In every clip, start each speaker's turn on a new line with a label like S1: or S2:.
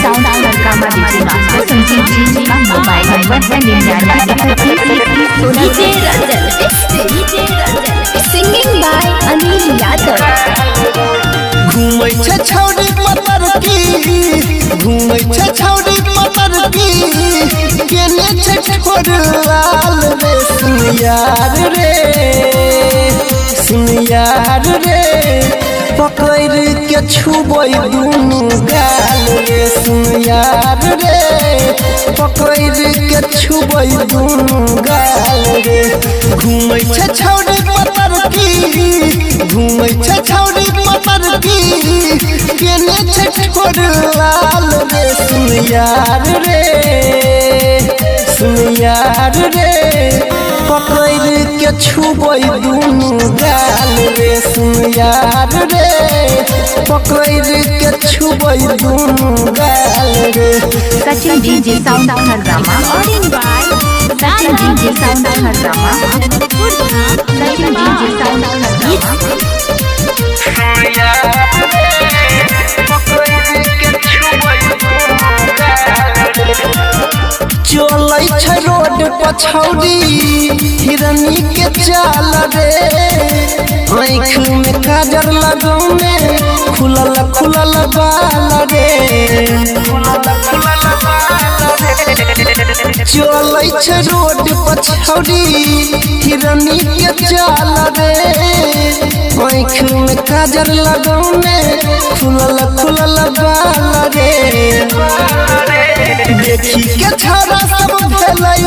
S1: Sound ड्रामा DJ master Sanjeev ji का mobile number है 99 singing by Anil Yadav.
S2: घूमै छे छौड़ी पतर की घूमै छे छौड़ी पतर की केने छे ठोरलाल रे सुन यार रे पकड़ के छुबै दुनू गाल रे सुन यार रे पकड़ के छुबै दुनू गाल रे घूमै छे छौड़ी पतर की घूमै छे छौड़ी पतर की केने छे ठोरलाल रे सुन यार रे पकड़ के छुबै दुनू गाल रे सुन यार रे पकड़ के छुबै दुनू गाल रे।
S1: सचिन डीजे साउंड ड्रामा सचिन डीजे साउंड ड्रामा सचिन डीजे साउंड ड्रामा।
S2: चलै छै रोड पछौड़ी हिरनी के चाल रे आँख में काजर लगौने खुलल खुलल बाल रे चलै छै रोड पछौड़ी हिरनी के चाल रे आँख में काजर लगौने खुलल खुलल बाल रे देखी के छौरा सब भेलै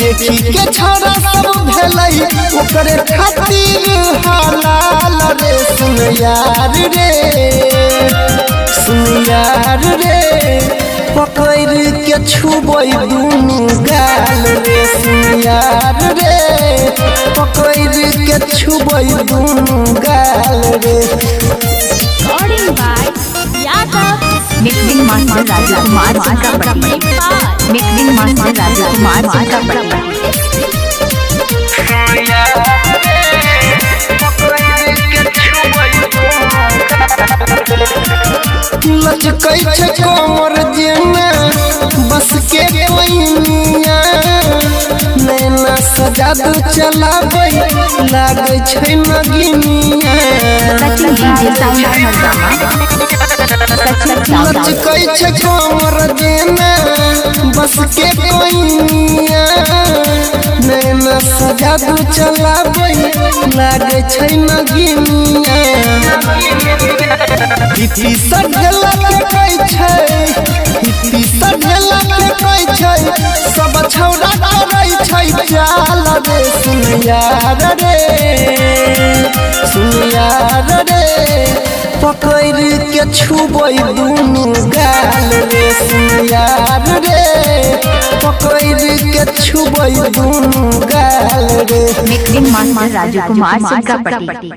S2: देखी के छौरा सब भेलै ओकरे खातिर हलाल रे सुन यार रे पकड़ के छुबै दुनू गाल रे सुन यार रे पकड़ के छुबै दुनू गाल रे।
S1: मिक्सिंग मास्टर राजकुमार जी का पट्टी मिक्सिंग मास्टर राजकुमार जी का पट्टी।
S2: लचकै छै कमर जेना बस के कोइनिया नैना सजादू चलाबै लागै छै नगिनिया लचकै छै कमर जेना बस के कोइनिया नैना सजादू चलाबै लागै छै नगिनिया हिप्पी सढेला के कहै छै हिप्पी सढेला के कहै छै सब छौरा करै छै चाल रे सुन यार रे पकड़ के छुबै दुनू गाल रे सुन यार रे पकड़ के छुबै दुनू गाल रे।
S1: मिक्सिंग मास्टर राजकुमार जी का पट्टी।